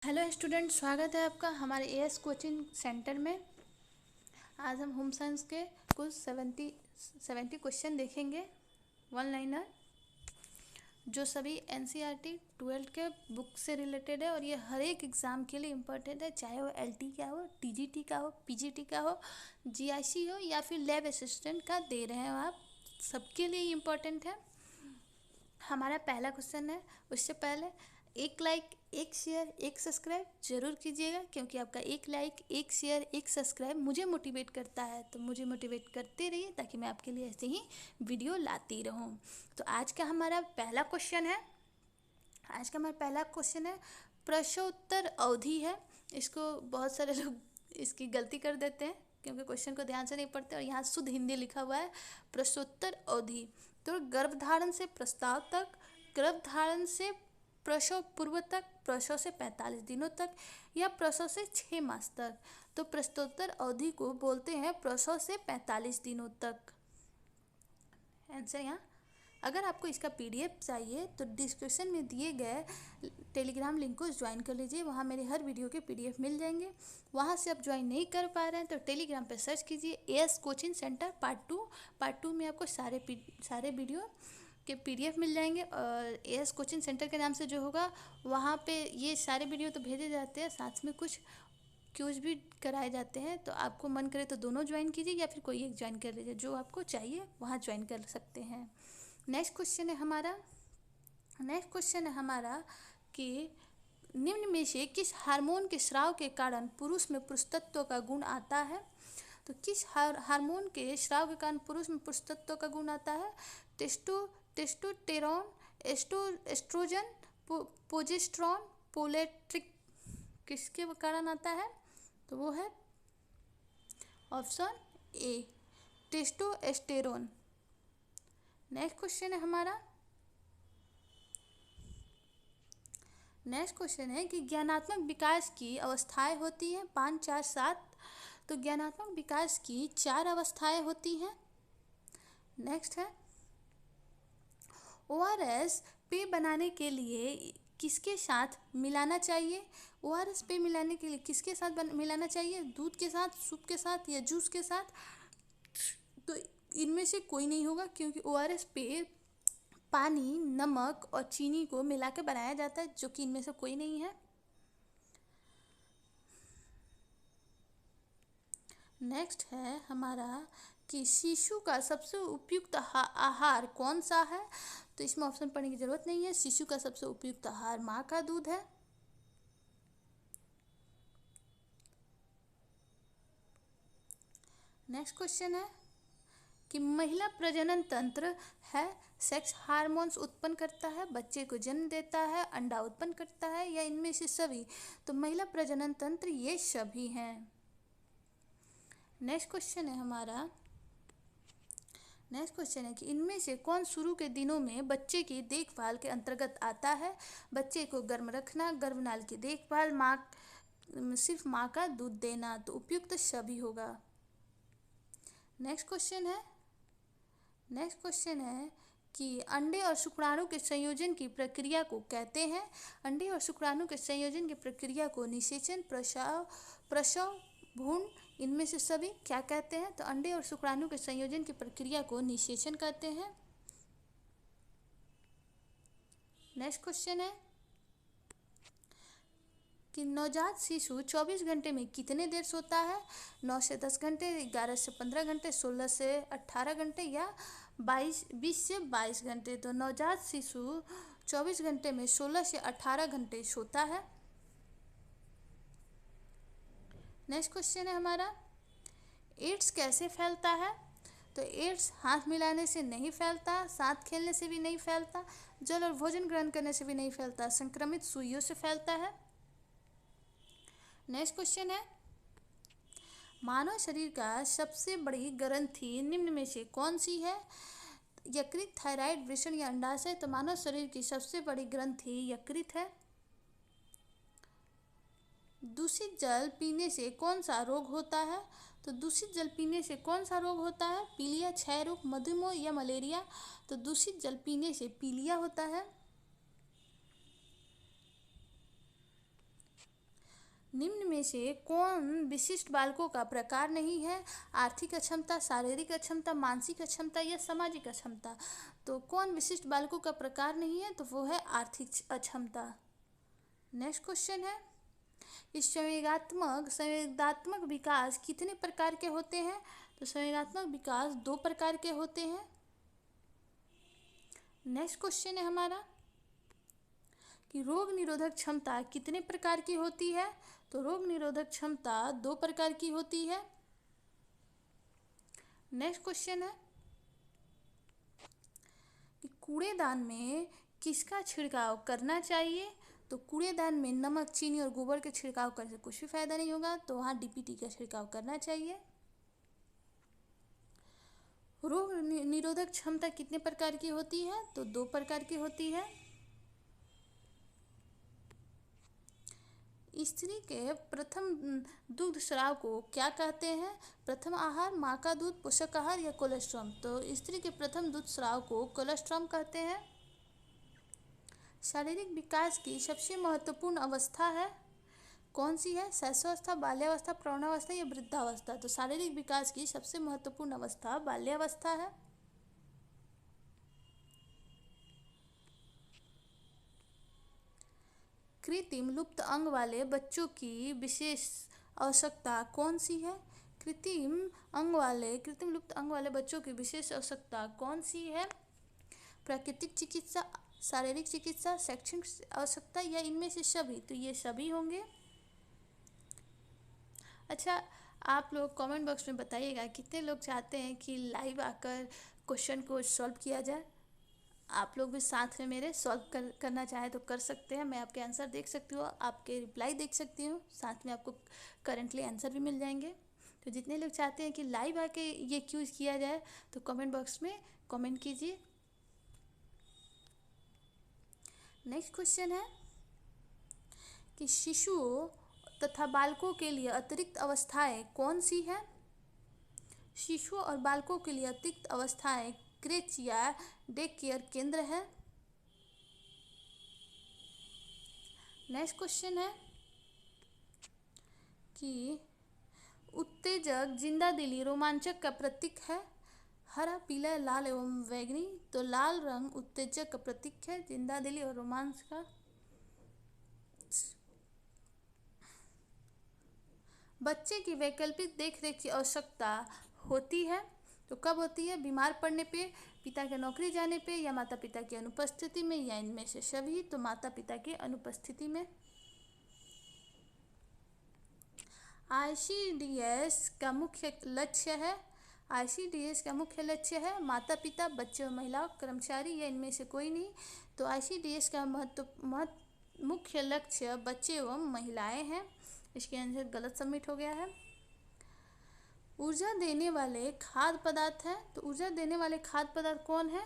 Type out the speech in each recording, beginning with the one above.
Hello student, स्वागत है आपका हमारे एएस कोचिंग सेंटर में। आज हम होम साइंस के कुछ 70 क्वेश्चन देखेंगे, वन लाइनर, जो सभी एनसीईआरटी 12th के बुक से रिलेटेड है और ये हर एक एग्ज़ाम के लिए इम्पोर्टेंट है, चाहे वो एलटी का हो, टीजीटी का हो, पीजीटी का हो, जीआईसी हो या फिर लैब असिस्टेंट का दे रहे हो आप, सबके लिए इम्पोर्टेंट है। हमारा पहला क्वेश्चन है, उससे पहले एक लाइक, एक शेयर, एक सब्सक्राइब जरूर कीजिएगा, क्योंकि आपका एक लाइक, एक शेयर, एक सब्सक्राइब मुझे मोटिवेट करता है। तो मुझे मोटिवेट करते रहिए ताकि मैं आपके लिए ऐसे ही वीडियो लाती रहूं। तो आज का हमारा पहला क्वेश्चन है, प्रश्नोत्तर अवधि है। इसको बहुत सारे लोग इसकी गलती कर देते हैं क्योंकि क्वेश्चन को ध्यान से नहीं पढ़ते, और यहाँ शुद्ध हिंदी लिखा हुआ है प्रश्नोत्तर अवधि। तो गर्भधारण से प्रस्ताव तक, गर्भधारण से प्रसव पूर्व तक, प्रसव से 45 दिनों तक या प्रसव से 6 मास तक। तो प्रश्नोत्तर अवधि को बोलते हैं प्रसव से 45 दिनों तक। आंसर यहाँ। अगर आपको इसका पीडीएफ चाहिए तो डिस्क्रिप्शन में दिए गए टेलीग्राम लिंक को ज्वाइन कर लीजिए, वहाँ मेरे हर वीडियो के पीडीएफ मिल जाएंगे। वहाँ से आप ज्वाइन नहीं कर पा रहे हैं तो टेलीग्राम पे सर्च कीजिए as coaching centre part two में आपको सारे वीडियो के पीडीएफ मिल जाएंगे। और एएस कोचिंग सेंटर के नाम से जो होगा वहाँ पे ये सारे वीडियो तो भेजे जाते हैं, साथ में कुछ क्यूज भी कराए जाते हैं। तो आपको मन करे तो दोनों ज्वाइन कीजिए या फिर कोई एक ज्वाइन कर लीजिए, जो आपको चाहिए वहाँ ज्वाइन कर सकते हैं। नेक्स्ट क्वेश्चन है हमारा कि निम्न में से किस हार्मोन के स्राव के कारण पुरुष में पुरुषत्व का गुण आता है। तो किस हार्मोन के स्राव के कारण पुरुष में पुरुषत्व का गुण आता है। टेस्टोस्टेरोन, एस्ट्रोजन, प्रोजेस्टेरोन, प्रोलेट्रिक, किसके कारण आता है। तो वो है option A, testosterone. Next question है कि ज्ञानात्मक विकास की अवस्थाएं होती हैं 5, 4, 7। तो ज्ञानात्मक विकास की 4 अवस्थाएं होती हैं। नेक्स्ट है ओआरएस पे बनाने के लिए किसके साथ मिलाना चाहिए। ओआरएस पे मिलाने के लिए किसके साथ मिलाना चाहिए, दूध के साथ, सूप के साथ या जूस के साथ। तो इनमें से कोई नहीं होगा, क्योंकि ओआरएस पे पानी, नमक और चीनी को मिलाकर बनाया जाता है, जो कि इनमें से कोई नहीं है। नेक्स्ट है हमारा कि शिशु का सबसे उपयुक्त आहार कौन सा है। तो इसमें ऑप्शन पढ़ने की जरूरत नहीं है, शिशु का सबसे उपयुक्त आहार माँ का दूध है। नेक्स्ट क्वेश्चन है कि महिला प्रजनन तंत्र है, सेक्स हार्मोन्स उत्पन्न करता है, बच्चे को जन्म देता है, अंडा उत्पन्न करता है, या इनमें से सभी। तो महिला प्रजनन तंत्र ये सभी हैं। नेक्स्ट क्वेश्चन है कि इनमें से कौन शुरू के दिनों में बच्चे की देखभाल के अंतर्गत आता है। बच्चे को गर्म रखना, गर्भनाल की देखभाल, सिर्फ माँ का दूध देना। तो उपयुक्त सभी होगा। नेक्स्ट क्वेश्चन है कि अंडे और शुक्राणु के संयोजन की प्रक्रिया को कहते हैं। अंडे और शुक्राणु के संयोजन की प्रक्रिया को निषेचन, प्रसव, भ्रूण, इनमें से सभी क्या कहते हैं। तो अंडे और शुक्राणु के संयोजन की प्रक्रिया को निषेचन कहते हैं। नेक्स्ट क्वेश्चन है कि नवजात शिशु 24 घंटे में कितने देर सोता है। 9 से 10 घंटे, 11 से 15 घंटे, 16 से 18 घंटे या 20 से 22 घंटे। तो नवजात शिशु 24 घंटे में 16 से 18 घंटे सोता है। नेक्स्ट क्वेश्चन है हमारा, एड्स कैसे फैलता है। तो एड्स हाथ मिलाने से नहीं फैलता, साथ खेलने से भी नहीं फैलता, जल और भोजन ग्रहण करने से भी नहीं फैलता, संक्रमित सुइयों से फैलता है। नेक्स्ट क्वेश्चन है, मानव शरीर का सबसे बड़ी ग्रंथि निम्न में से कौन सी है। यकृत, थायराइड, वृषण या अंडाशय। तो मानव शरीर की सबसे बड़ी ग्रंथि यकृत है। दूषित जल पीने से कौन सा रोग होता है। तो दूषित जल पीने से कौन सा रोग होता है, पीलिया, क्षय रोग, मधुमेह या मलेरिया। तो दूषित जल पीने से पीलिया होता है। निम्न में से कौन विशिष्ट बालकों का प्रकार नहीं है? आर्थिक अक्षमता, शारीरिक अक्षमता, मानसिक अक्षमता या सामाजिक अक्षमता। तो कौन विशिष्ट बालकों का प्रकार नहीं है? तो वो है आर्थिक अक्षमता। नेक्स्ट क्वेश्चन है, इस संवेगात्मक विकास कितने प्रकार के होते हैं? तो संवेगात्मक विकास 2 प्रकार के होते हैं। नेक्स्ट क्वेश्चन है हमारा कि रोग निरोधक क्षमता कितने प्रकार की होती है? तो रोग निरोधक क्षमता 2 प्रकार की होती है। नेक्स्ट क्वेश्चन है कि कूड़ेदान में किसका छिड़काव करना चाहिए? तो कूड़ेदान में नमक, चीनी और गोबर के छिड़काव करने से कुछ भी फायदा नहीं होगा, तो वहाँ डीपीटी का छिड़काव करना चाहिए। रोग निरोधक क्षमता कितने प्रकार की होती है? तो 2 प्रकार की होती है। स्त्री के प्रथम दुग्ध स्राव को क्या कहते हैं? प्रथम आहार, माँ का दूध, पोषक आहार या कोलेस्ट्रॉम। तो स्त्री के प्रथम दूध स्राव को कोलेस्ट्रॉम कहते हैं। शारीरिक विकास की सबसे महत्वपूर्ण अवस्था है कौन सी है? शैशवावस्था, बाल्यावस्था, प्रौढ़ावस्था या वृद्धावस्था। तो शारीरिक विकास की सबसे महत्वपूर्ण अवस्था बाल्यावस्था है। कृत्रिम लुप्त अंग वाले बच्चों की विशेष आवश्यकता कौन सी है? कृत्रिम लुप्त अंग वाले बच्चों की विशेष आवश्यकता कौन सी है? प्राकृतिक चिकित्सा, शारीरिक चिकित्सा, शैक्षणिक आवश्यकता या इनमें से सभी। तो ये सभी होंगे। अच्छा, आप लोग कमेंट बॉक्स में बताइएगा कितने लोग चाहते हैं कि लाइव आकर क्वेश्चन को सॉल्व किया जाए। आप लोग भी साथ में मेरे सॉल्व करना चाहे तो कर सकते हैं। मैं आपके आंसर देख सकती हूँ, आपके रिप्लाई देख सकती हूँ, साथ में आपको करंटली आंसर भी मिल जाएंगे। तो जितने लोग चाहते हैं कि लाइव आके ये क्यूज किया जाए तो कमेंट बॉक्स में कमेंट कीजिए। नेक्स्ट क्वेश्चन है कि शिशुओं तथा बालकों के लिए अतिरिक्त अवस्थाएं कौन सी हैं? शिशुओं और बालकों के लिए अतिरिक्त अवस्थाएं क्रेच या डे केयर केंद्र है। नेक्स्ट क्वेश्चन है कि उत्तेजक जिंदादिली रोमांचक का प्रतीक है। हरा, पीला, लाल एवं बैंगनी। तो लाल रंग उत्तेजक का प्रतीक है, जिंदादिली और रोमांच का। बच्चे की वैकल्पिक देखरेख की आवश्यकता होती है तो कब होती है? बीमार पड़ने पे, पिता के नौकरी जाने पे या माता पिता की अनुपस्थिति में या इनमें से सभी। तो माता पिता की अनुपस्थिति में। आईसीडीएस का मुख्य लक्ष्य है माता पिता, बच्चे और महिलाओं, कर्मचारी या इनमें से कोई नहीं। तो आईसीडीएस का मुख्य लक्ष्य बच्चे एवं महिलाएं हैं। इसके आंसर गलत सबमिट हो गया है। ऊर्जा देने वाले खाद्य पदार्थ हैं। तो ऊर्जा देने वाले खाद्य पदार्थ कौन है?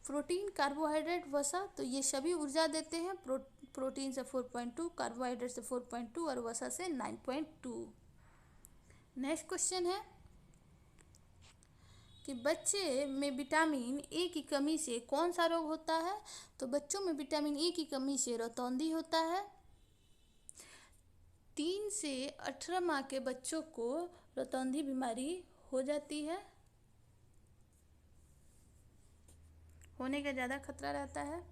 प्रोटीन, कार्बोहाइड्रेट, वसा। तो ये सभी ऊर्जा देते हैं। प्रोटीन से 4.2, कार्बोहाइड्रेट से 4.2 और वसा से 9.2। नेक्स्ट क्वेश्चन है कि बच्चे में विटामिन ए की कमी से कौन सा रोग होता है? तो बच्चों में विटामिन ए की कमी से रतौंधी होता है। 3 से 18 माह के बच्चों को रतौंधी बीमारी हो जाती है, होने का ज़्यादा खतरा रहता है।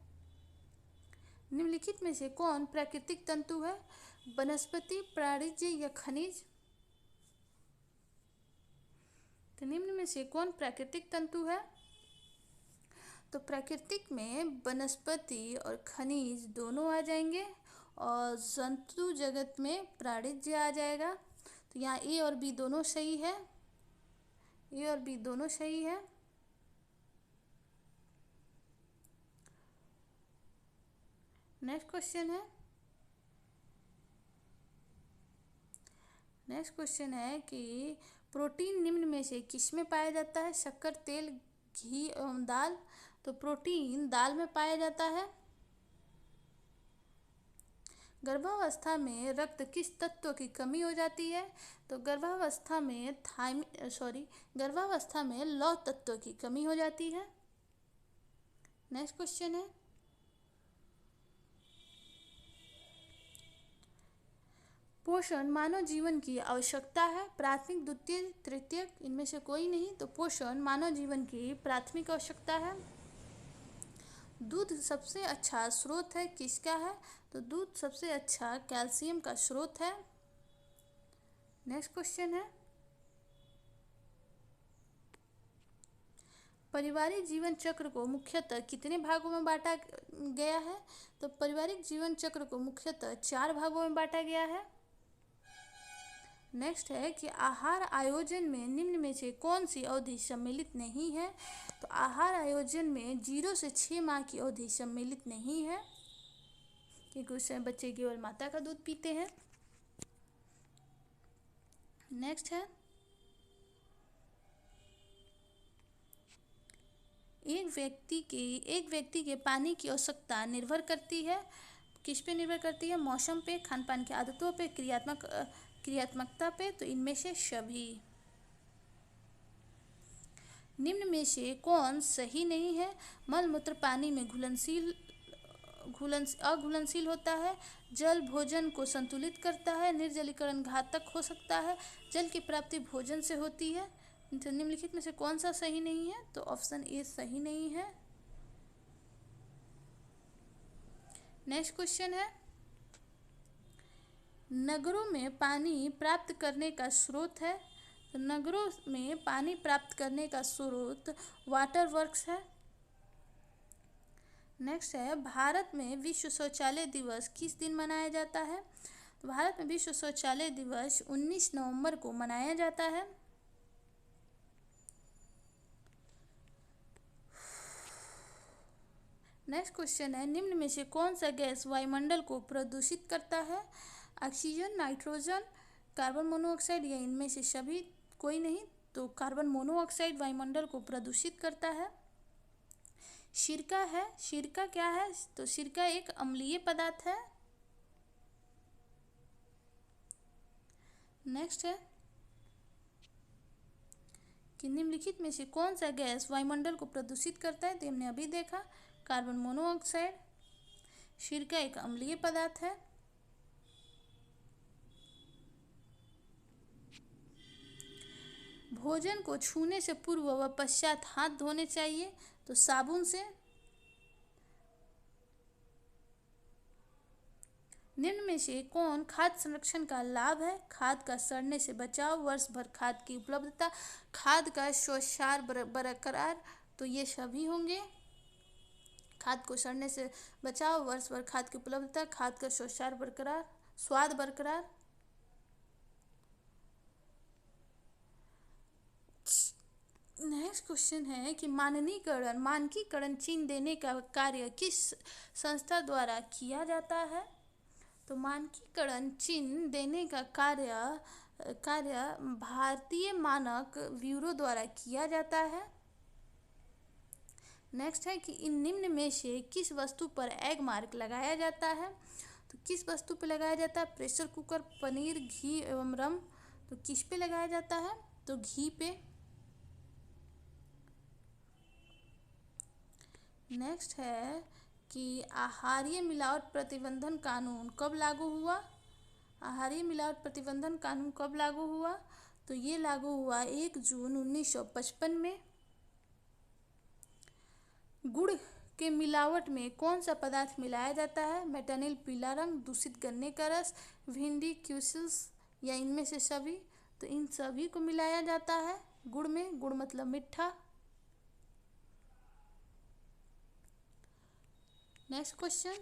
निम्नलिखित में से कौन प्राकृतिक तंतु है? वनस्पति, प्राणिज या खनिज। तो निम्न में से कौन प्राकृतिक तंतु है? तो प्राकृतिक में वनस्पति और खनिज दोनों आ जाएंगे और जंतु जगत में प्राणिज आ जाएगा। तो यहाँ ए और बी दोनों सही है। नेक्स्ट क्वेश्चन है कि प्रोटीन निम्न में से किसमें पाया जाता है? शक्कर, तेल, घी एवं दाल। तो प्रोटीन दाल में पाया जाता है। गर्भावस्था में रक्त किस तत्व की कमी हो जाती है? तो गर्भावस्था में लौह तत्व की कमी हो जाती है। नेक्स्ट क्वेश्चन है पोषण मानव जीवन की आवश्यकता है। प्राथमिक, द्वितीय, तृतीयक, इनमें से कोई नहीं। तो पोषण मानव जीवन की प्राथमिक आवश्यकता है। दूध सबसे अच्छा स्रोत है किसका है? तो दूध सबसे अच्छा कैल्शियम का स्रोत है। नेक्स्ट क्वेश्चन है, पारिवारिक जीवन चक्र को मुख्यतः कितने भागों में बांटा गया है? तो पारिवारिक जीवन चक्र को मुख्यतः 4 भागों में बांटा गया है। नेक्स्ट है कि आहार आयोजन में निम्न में से कौन सी अवधि सम्मिलित नहीं है? तो आहार आयोजन में 0 से 6 माह की अवधि सम्मिलित नहीं है, क्योंकि उस समय बच्चे केवल माता का दूध पीते हैं। नेक्स्ट है, एक व्यक्ति के पानी की आवश्यकता निर्भर करती है, किस पे निर्भर करती है? मौसम पे, खान पान की आदतों पे, क्रियात्मकता पे। तो इनमें से सभी। निम्न में से कौन सही नहीं है? मल मूत्र पानी में अघुलनशील होता है। जल भोजन को संतुलित करता है। निर्जलीकरण घातक हो सकता है। जल की प्राप्ति भोजन से होती है। तो निम्नलिखित में से कौन सा सही नहीं है? तो ऑप्शन ए सही नहीं है। नेक्स्ट क्वेश्चन है, नगरों में पानी प्राप्त करने का स्रोत है। तो नगरों में पानी प्राप्त करने का स्रोत वाटर वर्क्स है। नेक्स्ट है, भारत में विश्व शौचालय दिवस किस दिन मनाया जाता है? तो भारत में विश्व शौचालय दिवस 19 नवंबर को मनाया जाता है। नेक्स्ट क्वेश्चन है, निम्न में से कौन सा गैस वायुमंडल को प्रदूषित करता है? ऑक्सीजन, नाइट्रोजन, कार्बन मोनोऑक्साइड, या इनमें से सभी कोई नहीं। तो कार्बन मोनोऑक्साइड वायुमंडल को प्रदूषित करता है। सिरका है। सिरका क्या है? तो सिरका एक अम्लीय पदार्थ है। नेक्स्ट है कि निम्नलिखित में से कौन सा गैस वायुमंडल को प्रदूषित करता है? तो हमने अभी देखा, कार्बन मोनोऑक्साइड। सिरका एक अम्लीय पदार्थ है। भोजन को छूने से पूर्व व पश्चात हाथ धोने चाहिए। तो साबुन से। निम्न में से कौन खाद्य संरक्षण का लाभ है? खाद का सड़ने से बचाव, वर्ष भर खाद की उपलब्धता, खाद का शोषार बरकरार। तो ये सभी होंगे। खाद को सड़ने से बचाव, वर्ष भर खाद की उपलब्धता, खाद का शोषार बरकरार, स्वाद बरकरार। नेक्स्ट क्वेश्चन है कि मानकीकरण चिन्ह देने का कार्य किस संस्था द्वारा किया जाता है? तो मानकीकरण चिन्ह देने का कार्य भारतीय मानक ब्यूरो द्वारा किया जाता है। नेक्स्ट है कि इन निम्न में से किस वस्तु पर एग मार्क लगाया जाता है? तो किस वस्तु पर लगाया जाता है? प्रेशर कुकर, पनीर, घी एवं रम। तो किस पे लगाया जाता है? तो घी पे। नेक्स्ट है कि आहारीय मिलावट प्रतिबंधन कानून कब लागू हुआ? आहारीय मिलावट प्रतिबंधन कानून कब लागू हुआ? तो ये लागू हुआ 1 जून 1955 में। गुड़ के मिलावट में कौन सा पदार्थ मिलाया जाता है? मेटानिल, पीला रंग, दूषित गन्ने का रस, भिंडी, क्यूसिल्स, या इनमें से सभी। तो इन सभी को मिलाया जाता है गुड़ में। गुड़ मतलब मीठा। नेक्स्ट क्वेश्चन,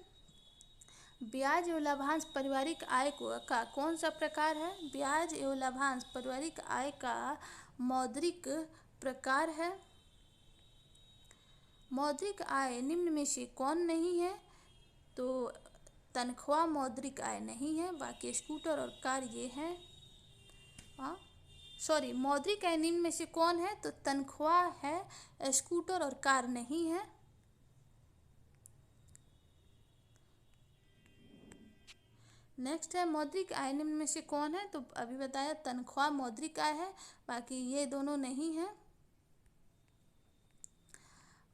ब्याज एवं लाभांश पारिवारिक आय का कौन सा प्रकार है? ब्याज एवं लाभांश पारिवारिक आय का मौद्रिक प्रकार है। मौद्रिक आय निम्न में से कौन नहीं है? तो तनख्वाह मौद्रिक आय नहीं है, बाकी स्कूटर और कार ये हैं। मौद्रिक आय निम्न में से कौन है? तो तनख्वाह है, स्कूटर और कार नहीं है। नेक्स्ट है, मौद्रिक आय निम्न में से कौन है? तो अभी बताया तनख्वाह मौद्रिक आय है, बाकी ये दोनों नहीं है।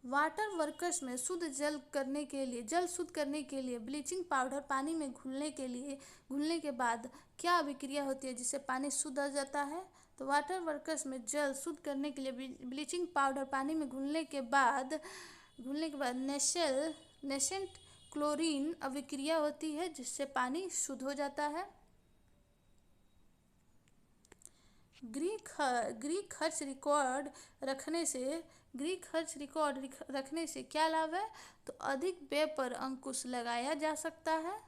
वाटर वर्कर्स में शुद्ध जल शुद्ध करने के लिए ब्लीचिंग पाउडर पानी में घुलने के बाद क्या अभिक्रिया होती है जिससे पानी शुद्ध हो जाता है? तो वाटर वर्कर्स में जल शुद्ध करने के लिए ब्लीचिंग पाउडर पानी में घुलने के बाद नेसेंट क्लोरीन अभिक्रिया होती है जिससे पानी शुद्ध हो जाता है। ग्रीक खर्च रिकॉर्ड रखने से क्या लाभ है? तो अधिक व्यय पर अंकुश लगाया जा सकता है,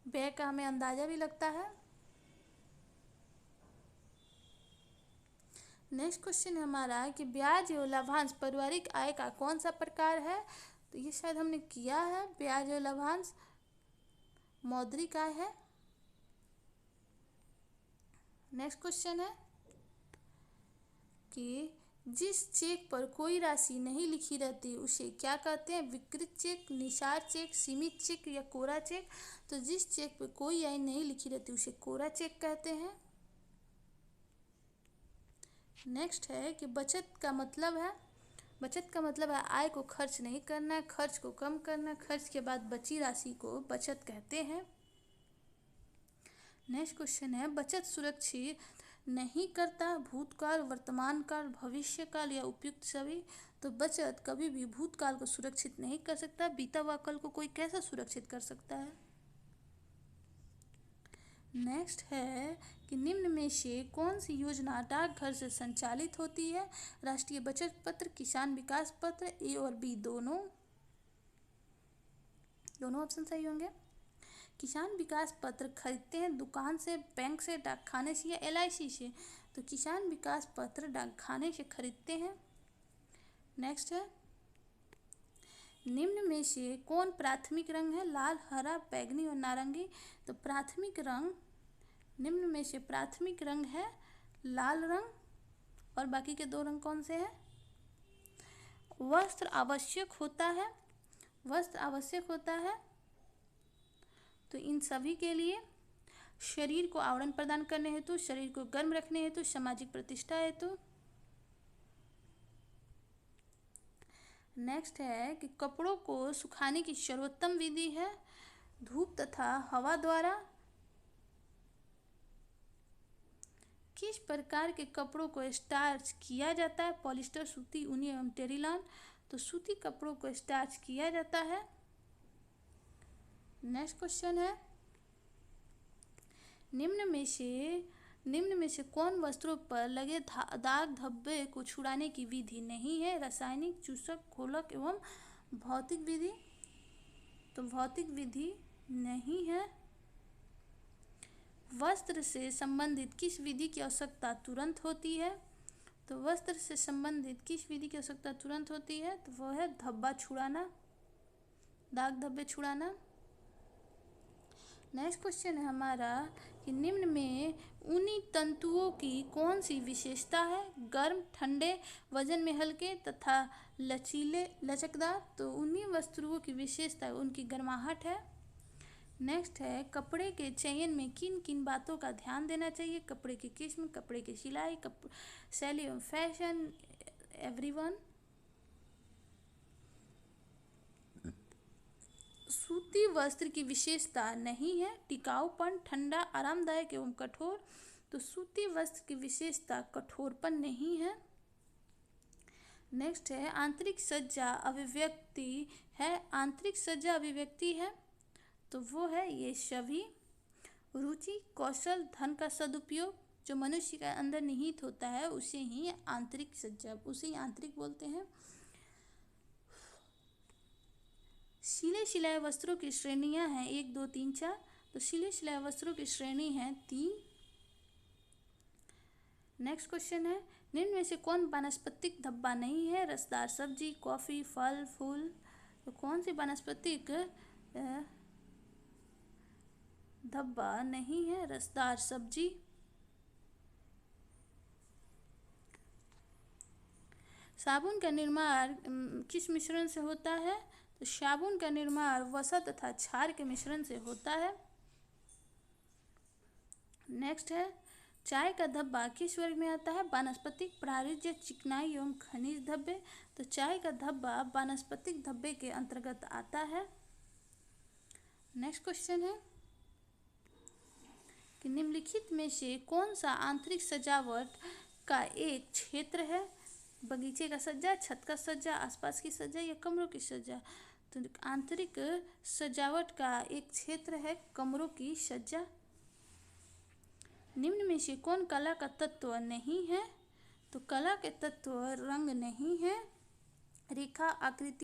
व्यय का हमें अंदाजा भी लगता है। नेक्स्ट क्वेश्चन हमारा कि ब्याज एवं लाभांश पारिवारिक आय का कौन सा प्रकार है? तो ये शायद हमने किया है। ब्याज एवं लाभांश मौद्रिक आय है। नेक्स्ट क्वेश्चन है कि जिस चेक पर कोई राशि नहीं लिखी रहती उसे क्या कहते हैं? विकृत चेक, निसार चेक, सीमित चेक या कोरा चेक? तो जिस चेक पर कोई आय नहीं लिखी रहती उसे कोरा चेक कहते हैं। नेक्स्ट है कि बचत का मतलब है आय को खर्च नहीं करना, खर्च को कम करना, खर्च के बाद बची राशि को बचत कहते हैं। नेक्स्ट क्वेश्चन है बचत सुरक्षित नहीं करता भूतकाल, वर्तमान काल, भविष्य काल या उपयुक्त सभी? तो बचत कभी भी भूतकाल को सुरक्षित नहीं कर सकता। बीता हुआ कल को कोई कैसे सुरक्षित कर सकता है? नेक्स्ट है कि निम्न में से कौन सी योजना डाकघर से संचालित होती है? राष्ट्रीय बचत पत्र, किसान विकास पत्र, ए और बी दोनों ऑप्शन सही होंगे। किसान विकास पत्र खरीदते हैं दुकान से, बैंक से, डाकखाने से या LIC से? तो किसान विकास पत्र डाकखाने से खरीदते हैं। नेक्स्ट है निम्न में से कौन प्राथमिक रंग है? लाल, हरा, बैंगनी और नारंगी? तो निम्न में से प्राथमिक रंग है लाल रंग। और बाकी के दो रंग कौन से हैं? वस्त्र आवश्यक होता है तो इन सभी के लिए शरीर को आवरण प्रदान करने हेतु, शरीर को गर्म रखने हेतु, सामाजिक प्रतिष्ठा हेतु। नेक्स्ट है कि कपड़ों को सुखाने की सर्वोत्तम विधि है धूप तथा हवा द्वारा। किस प्रकार के कपड़ों को स्टार्च किया जाता है? पॉलिस्टर, सूती, ऊनी एवं टेरिलॉन? तो सूती कपड़ों को स्टार्च किया जाता है। नेक्स्ट क्वेश्चन है निम्न में से कौन वस्त्रों पर लगे दाग धब्बे को छुड़ाने की विधि नहीं है? रासायनिक, चूसक, घोलक एवं भौतिक विधि? तो भौतिक विधि नहीं है। वस्त्र से संबंधित किस विधि की आवश्यकता तुरंत होती है? तो वस्त्र से संबंधित किस विधि की आवश्यकता तुरंत होती है? तो वह है धब्बा छुड़ाना, दाग धब्बे छुड़ाना। नेक्स्ट क्वेश्चन है हमारा कि निम्न में ऊनी तंतुओं की कौन सी विशेषता है? गर्म, ठंडे, वजन में हल्के तथा लचीले, लचकदार? तो ऊनी वस्त्रों की विशेषता उनकी गर्माहट है। नेक्स्ट है कपड़े के चयन में किन किन बातों का ध्यान देना चाहिए? कपड़े की किस्म, कपड़े की सिलाई, शैली एवं फैशन, एवरीवन? सूती वस्त्र की विशेषता नहीं है टिकाऊपन, ठंडा, आरामदायक एवं कठोर? तो सूती वस्त्र की विशेषता कठोरपन नहीं है। नेक्स्ट है आंतरिक सज्जा अभिव्यक्ति है तो वो है ये सभी। रुचि, कौशल, धन का सदुपयोग जो मनुष्य के अंदर निहित होता है उसे ही आंतरिक बोलते हैं। सिले सिलाए वस्त्रों की श्रेणियां हैं 1, 2, 3, 4। तो सिले सिलाए वस्त्रों की श्रेणी है 3। नेक्स्ट क्वेश्चन है निम्न में से कौन वानस्पतिक धब्बा नहीं है? रसदार सब्जी, कॉफी, फल, फूल? तो कौन सी वानस्पतिक धब्बा नहीं है? रसदार सब्जी। साबुन का निर्माण किस मिश्रण से होता है? तो साबुन का निर्माण वसा तथा क्षार के मिश्रण से होता है। नेक्स्ट है चाय का धब्बा किस वर्ग में आता है? वानस्पतिक, प्रायोज्य, चिकनाई एवं खनिज धब्बे। तो चाय का धब्बा वानस्पतिक धब्बे के अंतर्गत आता है। नेक्स्ट क्वेश्चन है कि निम्नलिखित में से कौन सा आंतरिक सजावट का एक क्षेत्र है? बगीचे का सज्जा, छत का सज्जा, आसपास की सज्जा या कमरों की सज्जा? तो आंतरिक सजावट का एक क्षेत्र है कमरों की सज्जा। निम्न में से कौन कला का तत्व नहीं है? तो कला के तत्व रंग नहीं है, रेखा, आकृति